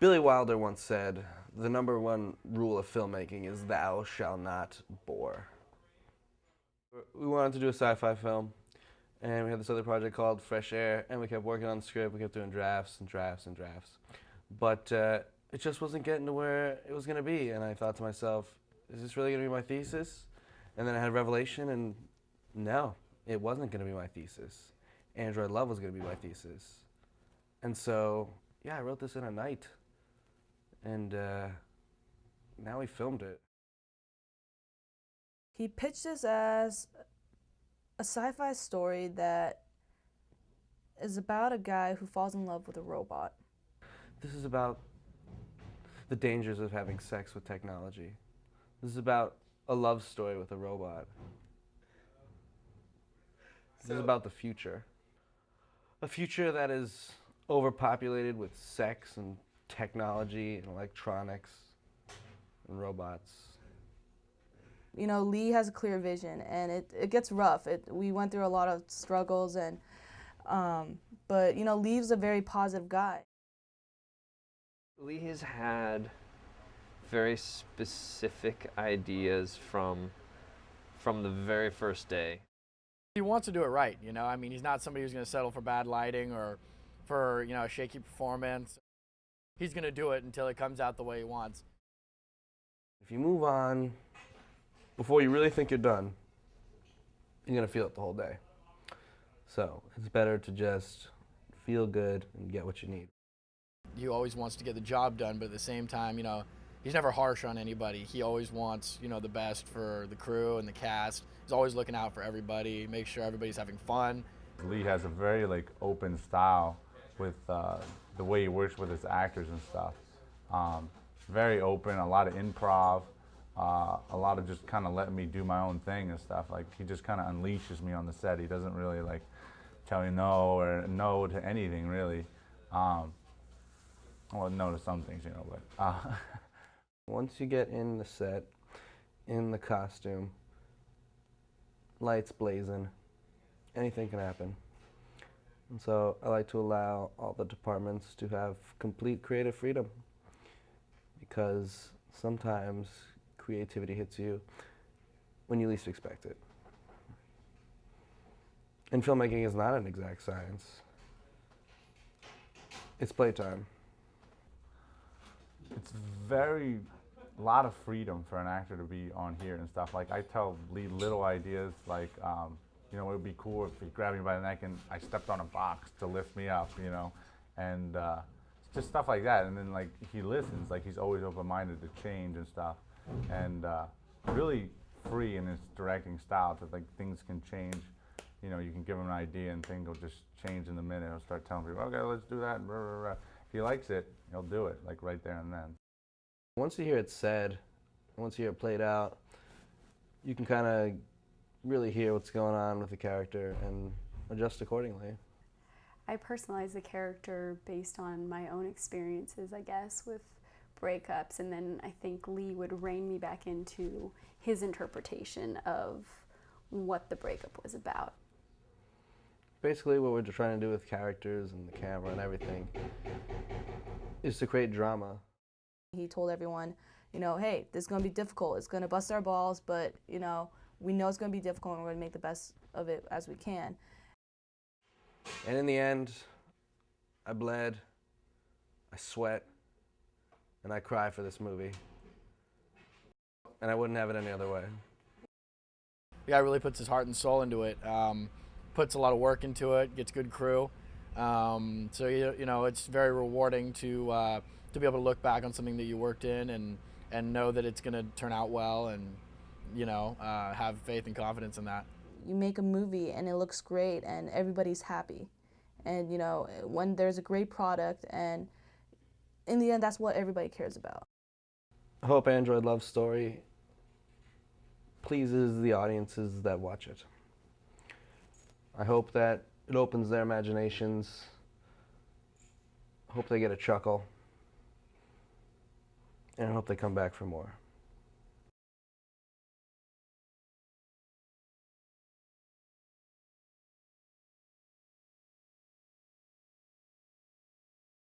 Billy Wilder once said, the #1 rule of filmmaking is thou shall not bore. We wanted to do a sci-fi film, and we had this other project called Fresh Air, and we kept working on the script, we kept doing drafts and drafts and drafts. But it just wasn't getting to where it was gonna be, and I thought to myself, is this really gonna be my thesis? And then I had a revelation, and no, it wasn't gonna be my thesis. Android Love was gonna be my thesis. And so, yeah, I wrote this in a night. And now we filmed it. He pitched this as a sci-fi story that is about a guy who falls in love with a robot. This is about the dangers of having sex with technology. This is about a love story with a robot. This is about the future. A future that is overpopulated with sex and technology and electronics and robots. You know, Lee has a clear vision, and it gets rough. We went through a lot of struggles, and but you know, Lee's a very positive guy. Lee has had very specific ideas from the very first day. He wants to do it right, you know. I mean, he's not somebody who's going to settle for bad lighting or for, you know, a shaky performance. He's going to do it until it comes out the way he wants. If you move on before you really think you're done, you're going to feel it the whole day. So it's better to just feel good and get what you need. He always wants to get the job done, but at the same time, you know, he's never harsh on anybody. He always wants, you know, the best for the crew and the cast. He's always looking out for everybody, make sure everybody's having fun. Lee has a very open style with the way he works with his actors and stuff. Very open, a lot of improv, a lot of just kind of letting me do my own thing and stuff. Like, he just kind of unleashes me on the set. He doesn't really tell you no or no to anything really. Well, no to some things, you know, but. Once you get in the set, in the costume, lights blazing, anything can happen. And so I like to allow all the departments to have complete creative freedom, because sometimes creativity hits you when you least expect it. And filmmaking is not an exact science. It's playtime. It's a lot of freedom for an actor to be on here and stuff. Like, I tell Lee little ideas, like, you know, it would be cool if he grabbed me by the neck and I stepped on a box to lift me up, you know, and just stuff like that. And then, like, he listens, like, he's always open-minded to change and stuff, and really free in his directing style, that like things can change. You know, you can give him an idea and things will just change in the minute. He'll start telling people, okay, let's do that. Blah, blah, blah. If he likes it, he'll do it, like, right there and then. Once you hear it said, once you hear it played out, you can kind of really hear what's going on with the character and adjust accordingly. I personalize the character based on my own experiences, I guess, with breakups, and then I think Lee would rein me back into his interpretation of what the breakup was about. Basically, what we're trying to do with characters and the camera and everything is to create drama. He told everyone, you know, hey, this is going to be difficult. It's going to bust our balls, but, you know, we know it's going to be difficult and we're going to make the best of it as we can. And in the end, I bled, I sweat, and I cry for this movie. And I wouldn't have it any other way. The guy really puts his heart and soul into it, puts a lot of work into it, gets good crew. So, you know, it's very rewarding to be able to look back on something that you worked in and know that it's going to turn out well, and, you know, have faith and confidence in that. You make a movie and it looks great and everybody's happy. And, you know, when there's a great product, and in the end, that's what everybody cares about. I hope Android Love Story pleases the audiences that watch it. I hope that it opens their imaginations. I hope they get a chuckle. And I hope they come back for more.